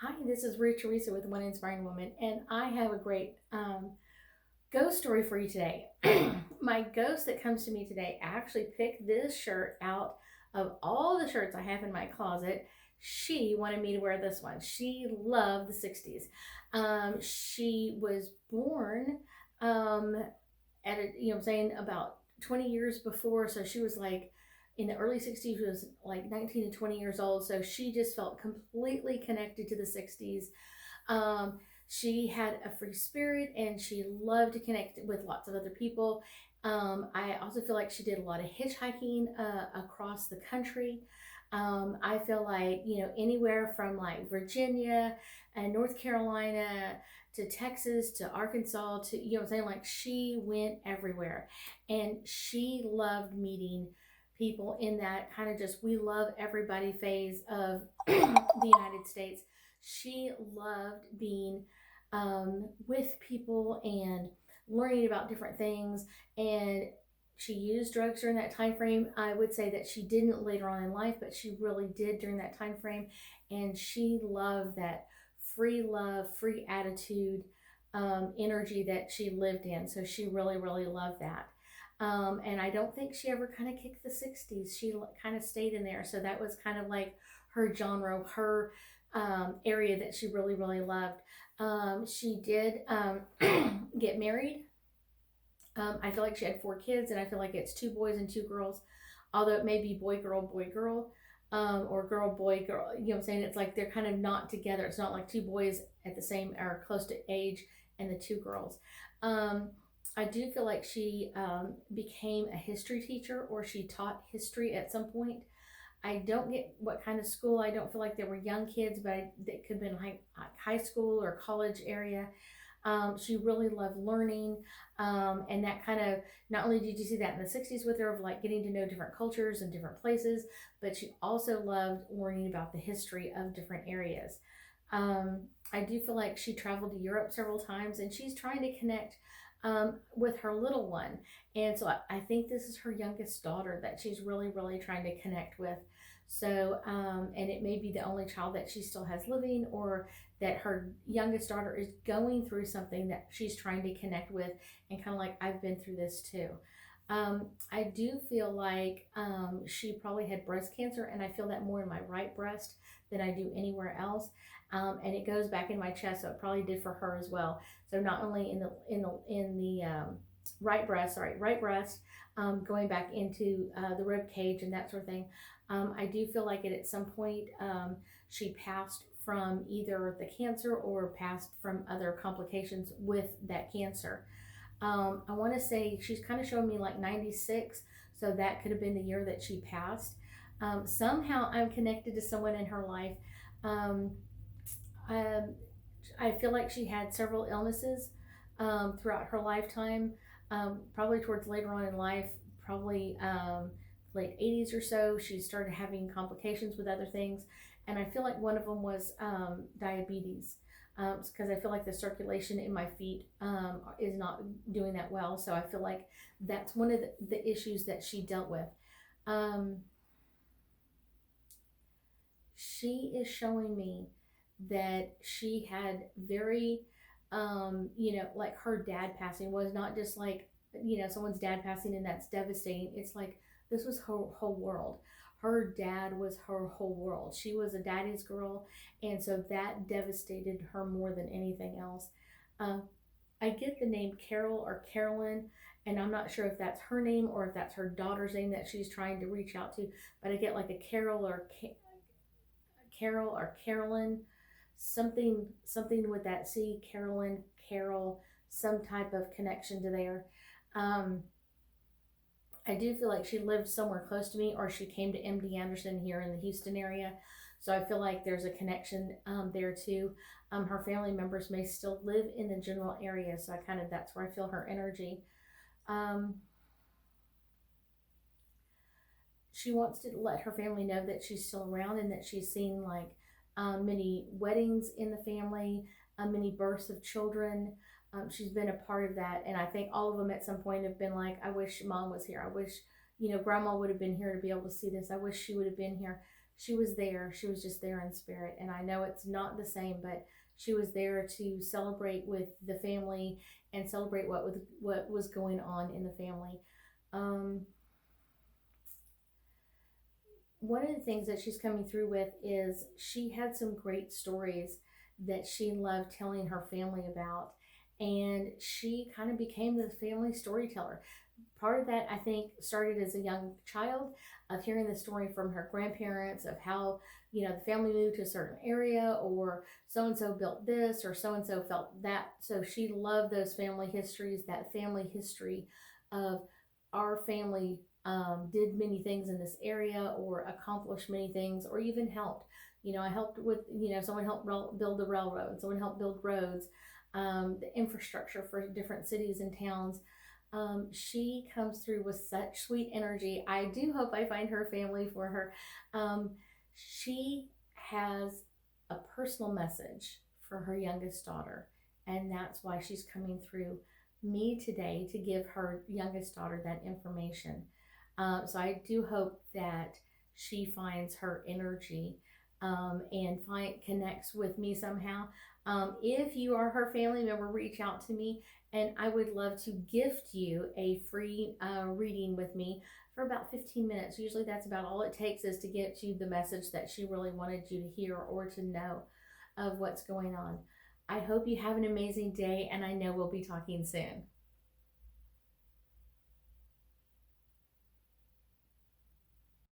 Hi, this is Ruth Theresa with One Inspiring Woman, and I have a great ghost story for you today. My ghost that comes to me today actually picked this shirt out of all the shirts I have in my closet. She wanted me to wear this one. She loved the 60s. She was born at a, I'm saying about 20 years before. So she was like in the early 60s, she was like 19 to 20 years old. So she just felt completely connected to the 60s. Um, she had a free spirit and she loved to connect with lots of other people. I also feel like she did a lot of hitchhiking across the country. I feel like, anywhere from like Virginia and North Carolina to Texas to Arkansas to, what I'm saying? Like she went everywhere and she loved meeting people in that kind of just we love everybody phase of the United States. She loved being with people and learning about different things, and she used drugs during that time frame. I would say that she didn't later on in life, but she really did during that time frame, and she loved that free love, free attitude, energy that she lived in. So she really, really loved that. And I don't think she ever kind of kicked the 60s. She kind of stayed in there. So that was kind of like her genre, her area that she really, really loved. She did get married. I feel like she had four kids, and I feel like it's two boys and two girls, although it may be boy, girl, or boy, girl. You know what I'm saying? It's like they're kind of not together. It's not like two boys at the same or close to age and the two girls. Um, I do feel like she became a history teacher or she taught history at some point. I don't get what kind of school. I don't feel like there were young kids, but it could have been like high school or college area. She really loved learning, and that kind of not only did you see that in the 60s with her of like getting to know different cultures and different places, but she also loved learning about the history of different areas. I do feel like she traveled to Europe several times and she's trying to connect with her little one. And so I think this is her youngest daughter that she's really, really trying to connect with. So, and it may be the only child that she still has living, or that her youngest daughter is going through something that she's trying to connect with, and kind of like, I've been through this too. I do feel like she probably had breast cancer, and I feel that more in my right breast than I do anywhere else. And it goes back in my chest, so it probably did for her as well. So not only in the right breast, going back into the rib cage and that sort of thing. I do feel like it at some point she passed from either the cancer or passed from other complications with that cancer. I want to say she's kind of showing me like 96, so that could have been the year that she passed. Somehow I'm connected to someone in her life. Um, um, I feel like she had several illnesses throughout her lifetime, probably towards later on in life, probably late 80s or so. She started having complications with other things, and I feel like one of them was diabetes. Because I feel like the circulation in my feet is not doing that well. So I feel like that's one of the issues that she dealt with. Um, she is showing me that she had very, like her dad passing was not just like, someone's dad passing and that's devastating. It's like this was her whole world. Her dad was her whole world. She was a daddy's girl, and so that devastated her more than anything else. Um, I get the name Carol or Carolyn, and I'm not sure if that's her name or if that's her daughter's name that she's trying to reach out to, but I get like a Carol or Carolyn, something with that C, Carolyn, Carol, some type of connection to there. Um, I do feel like she lived somewhere close to me, or she came to MD Anderson here in the Houston area. So I feel like there's a connection there too. Her family members may still live in the general area, so I kind of that's where I feel her energy. Um, she wants to let her family know that she's still around and that she's seen like many weddings in the family, many births of children. She's been a part of that, and I think all of them at some point have been like, "I wish mom was here. I wish, grandma would have been here to be able to see this. I wish she would have been here." she was there. She was just there in spirit. And I know it's not the same, but she was there to celebrate with the family and celebrate what was going on in the family. Um, One of the things that she's coming through with is she had some great stories that she loved telling her family about. And she kind of became the family storyteller. Part of that, I think, started as a young child of hearing the story from her grandparents of how, the family moved to a certain area, or so and so built this, or so and so felt that. So she loved those family histories, that family history of our family did many things in this area, or accomplished many things, or even helped. I helped with, someone helped build the railroad, someone helped build roads, the infrastructure for different cities and towns. She comes through with such sweet energy. I do hope I find her family for her. She has a personal message for her youngest daughter, and that's why she's coming through me today to give her youngest daughter that information. So I do hope that she finds her energy and connects with me somehow. If you are her family member, reach out to me, and I would love to gift you a free reading with me for about 15 minutes. Usually that's about all it takes, is to get you the message that she really wanted you to hear or to know of what's going on. I hope you have an amazing day, and I know we'll be talking soon.